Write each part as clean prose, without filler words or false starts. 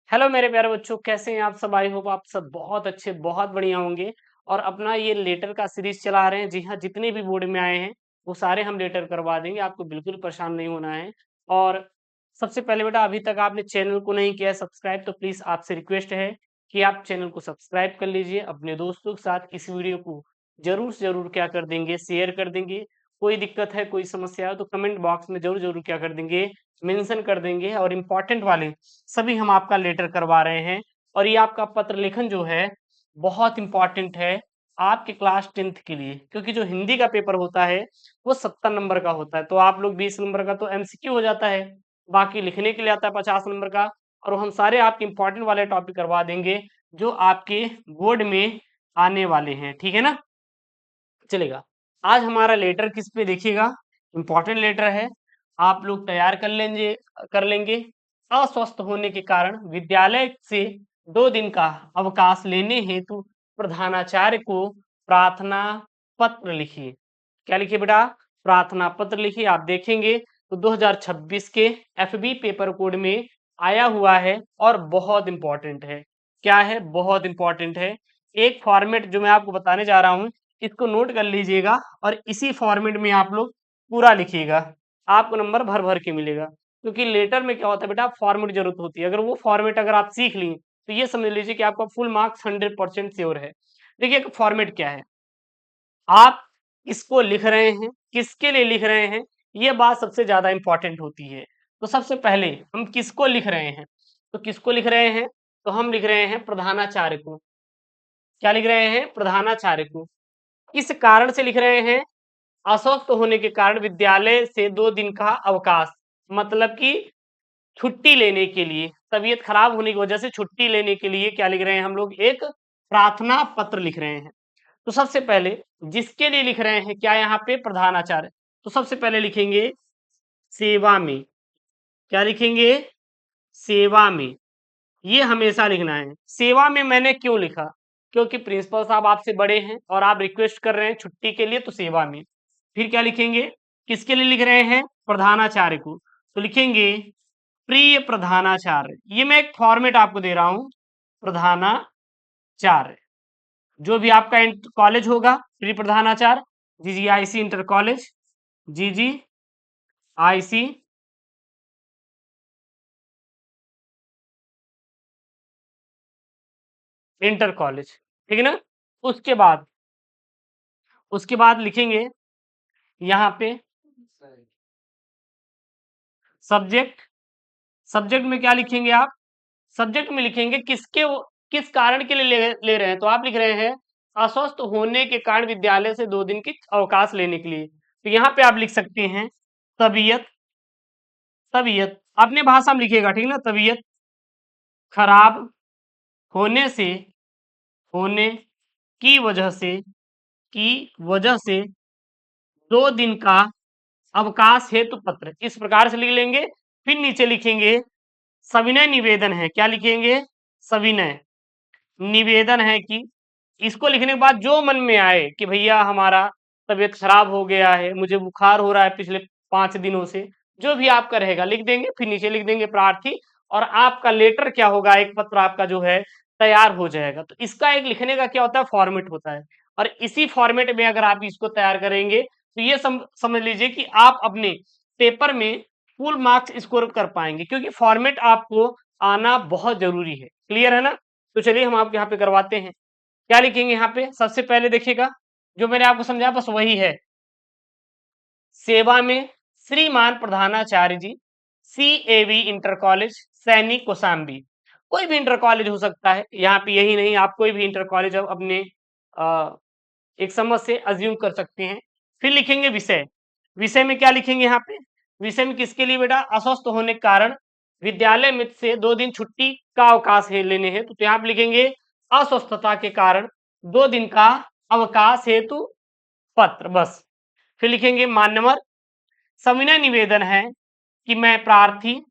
Hello मेरे प्यारे बच्चों, कैसे हैं आप सब। आई होप आप सब बहुत अच्छे बहुत बढ़िया होंगे। और अपना ये लेटर का सीरीज चला रहे हैं। जी हाँ, जितने भी बोर्ड में आए हैं वो सारे हम लेटर करवा देंगे, आपको बिल्कुल परेशान नहीं होना है। और सबसे पहले बेटा, अभी तक आपने चैनल को नहीं किया है सब्सक्राइब, तो प्लीज आपसे रिक्वेस्ट है कि आप चैनल को सब्सक्राइब कर लीजिए। अपने दोस्तों के साथ इस वीडियो को जरूर से जरूर क्या कर देंगे, शेयर कर देंगे। कोई दिक्कत है, कोई समस्या है तो कमेंट बॉक्स में जरूर जरूर क्या कर देंगे, मेंशन कर देंगे। और इम्पोर्टेंट वाले सभी हम आपका लेटर करवा रहे हैं। और ये आपका पत्र लेखन जो है बहुत इंपॉर्टेंट है आपके क्लास 10th के लिए, क्योंकि जो हिंदी का पेपर होता है वो 70 नंबर का होता है। तो आप लोग 20 नंबर का तो एमसीक्यू हो जाता है, बाकी लिखने के लिए आता है 50 नंबर का। और हम सारे आपके इंपॉर्टेंट वाले टॉपिक करवा देंगे जो आपके बोर्ड में आने वाले हैं, ठीक है ना। चलेगा। आज हमारा लेटर किस पे देखिएगा, इंपॉर्टेंट लेटर है, आप लोग तैयार कर लेंगे। अस्वस्थ होने के कारण विद्यालय से 2 दिन का अवकाश लेने हेतु प्रधानाचार्य को प्रार्थना पत्र लिखिए। क्या लिखिए बेटा, प्रार्थना पत्र लिखिए। आप देखेंगे तो 2026 के एफबी पेपर कोड में आया हुआ है और बहुत इंपॉर्टेंट है। क्या है, बहुत इंपॉर्टेंट है। एक फॉर्मेट जो मैं आपको बताने जा रहा हूं, इसको नोट कर लीजिएगा और इसी फॉर्मेट में आप लोग पूरा लिखिएगा। आपको नंबर भर भर के मिलेगा, क्योंकि लेटर में क्या होता है बेटा, फॉर्मेट जरूरत होती है। अगर वो फॉर्मेट अगर आप सीख लिए तो ये समझ लीजिए कि आपका फुल मार्क्स 100% श्योर है। देखिए फॉर्मेट क्या है, आप किसको लिख रहे हैं, किसके लिए लिख रहे हैं, ये बात सबसे ज्यादा इंपॉर्टेंट होती है। तो सबसे पहले हम किसको लिख रहे हैं, तो किसको लिख रहे हैं, तो हम लिख रहे हैं प्रधानाचार्य को। क्या लिख रहे हैं, प्रधानाचार्य को। किस कारण से लिख रहे हैं, अस्वस्थ होने के कारण विद्यालय से 2 दिन का अवकाश, मतलब कि छुट्टी लेने के लिए, तबीयत खराब होने की वजह से छुट्टी लेने के लिए क्या लिख रहे हैं हम लोग, एक प्रार्थना पत्र लिख रहे हैं। तो सबसे पहले जिसके लिए लिख रहे हैं, क्या यहाँ पे प्रधानाचार्य, तो सबसे पहले लिखेंगे सेवा में। क्या लिखेंगे, सेवा में। ये हमेशा लिखना है। सेवा में मैंने क्यों लिखा, क्योंकि प्रिंसिपल साहब आपसे बड़े हैं और आप रिक्वेस्ट कर रहे हैं छुट्टी के लिए, तो सेवा में। फिर क्या लिखेंगे, किसके लिए लिख रहे हैं, प्रधानाचार्य को, तो लिखेंगे प्रिय प्रधानाचार्य। ये मैं एक फॉर्मेट आपको दे रहा हूं, प्रधानाचार्य। जो भी आपका कॉलेज होगा, प्रिय प्रधानाचार्य, GGIC inter college, GGIC inter college, ठीक है ना। उसके बाद लिखेंगे यहाँ पे सब्जेक्ट। सब्जेक्ट में क्या लिखेंगे आप, सब्जेक्ट में लिखेंगे किस कारण के लिए ले रहे हैं, तो आप लिख रहे हैं अस्वस्थ होने के कारण विद्यालय से 2 दिन की अवकाश लेने के लिए। तो यहाँ पे आप लिख सकते हैं तबीयत, तबीयत अपने भाषा में लिखिएगा, ठीक है ना। तबीयत खराब होने से, होने की वजह से, की वजह से 2 दिन का अवकाश हेतु पत्र, इस प्रकार से लिख लेंगे। फिर नीचे लिखेंगे सविनय निवेदन है। क्या लिखेंगे, सविनय निवेदन है कि, इसको लिखने के बाद जो मन में आए कि भैया हमारा तबीयत खराब हो गया है, मुझे बुखार हो रहा है पिछले 5 दिनों से, जो भी आपका रहेगा लिख देंगे। फिर नीचे लिख देंगे प्रार्थी, और आपका लेटर क्या होगा, एक पत्र आपका जो है तैयार हो जाएगा। तो इसका एक लिखने का क्या होता है, फॉर्मेट होता है। और इसी फॉर्मेट में अगर आप इसको तैयार करेंगे तो ये समझ लीजिए कि आप अपने पेपर में फुल मार्क्स स्कोर कर पाएंगे, क्योंकि फॉर्मेट आपको आना बहुत जरूरी है। क्लियर है ना। तो चलिए हम आपके यहाँ पे करवाते हैं। क्या लिखेंगे यहाँ पे, सबसे पहले देखिएगा जो मैंने आपको समझाया बस वही है। सेवा में श्रीमान प्रधानाचार्य जी, CAV इंटर कॉलेज सैनिक कोसाम्बी। कोई भी इंटर कॉलेज हो सकता है, यहाँ पे यही नहीं, आप कोई भी इंटर कॉलेज अपने एक समझ से अज्यूम कर सकते हैं। फिर लिखेंगे विषय। विषय में क्या लिखेंगे यहाँ पे, विषय में किसके लिए बेटा, अस्वस्थ होने के कारण विद्यालय में से 2 दिन छुट्टी का अवकाश है लेने हैं, तो यहाँ पे लिखेंगे अस्वस्थता के कारण 2 दिन का अवकाश हेतु पत्र, बस। फिर लिखेंगे मान्यवर सविनय निवेदन है कि मैं प्रार्थी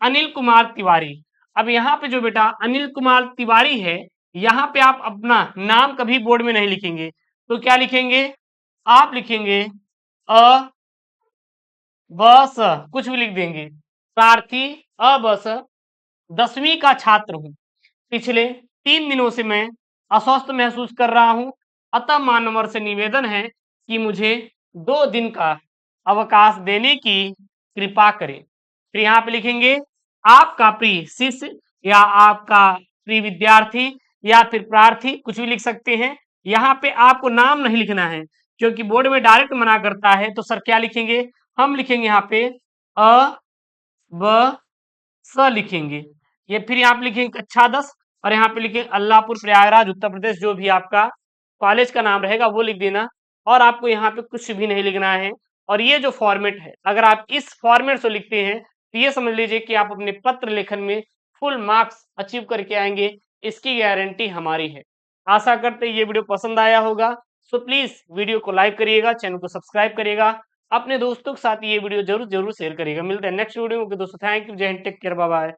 अनिल कुमार तिवारी। अब यहाँ पे जो बेटा अनिल कुमार तिवारी है, यहाँ पे आप अपना नाम कभी बोर्ड में नहीं लिखेंगे, तो क्या लिखेंगे, आप लिखेंगे अ बस, कुछ भी लिख देंगे, प्रार्थी अ बस 10वीं का छात्र हूँ। पिछले 3 दिनों से मैं अस्वस्थ महसूस कर रहा हूँ, अतः मान्यवर से निवेदन है कि मुझे 2 दिन का अवकाश देने की कृपा करें। फिर यहाँ पे लिखेंगे आपका प्रिय शिष्य या आपका प्रिय विद्यार्थी या फिर प्रार्थी, कुछ भी लिख सकते हैं। यहाँ पे आपको नाम नहीं लिखना है क्योंकि बोर्ड में डायरेक्ट मना करता है। तो सर क्या लिखेंगे? हम लिखेंगे यहाँ पे अ ब स लिखेंगे। ये फिर यहाँ पे लिखेंगे कक्षा 10 और यहाँ पे लिखेंगे अल्लाहपुर प्रयागराज उत्तर प्रदेश, जो भी आपका कॉलेज का नाम रहेगा वो लिख देना। और आपको यहाँ पे कुछ भी नहीं लिखना है। और ये जो फॉर्मेट है, अगर आप इस फॉर्मेट से लिखते हैं तो ये समझ लीजिए कि आप अपने पत्र लेखन में फुल मार्क्स अचीव करके आएंगे, इसकी गारंटी हमारी है। आशा करते हैं ये वीडियो पसंद आया होगा। सो प्लीज वीडियो को लाइक करिएगा, चैनल को सब्सक्राइब करिएगा, अपने दोस्तों के साथ ये वीडियो जरूर जरूर शेयर करिएगा। मिलते हैं नेक्स्ट वीडियो में दोस्तों। थैंक यू, जय Hind, take care, bye bye.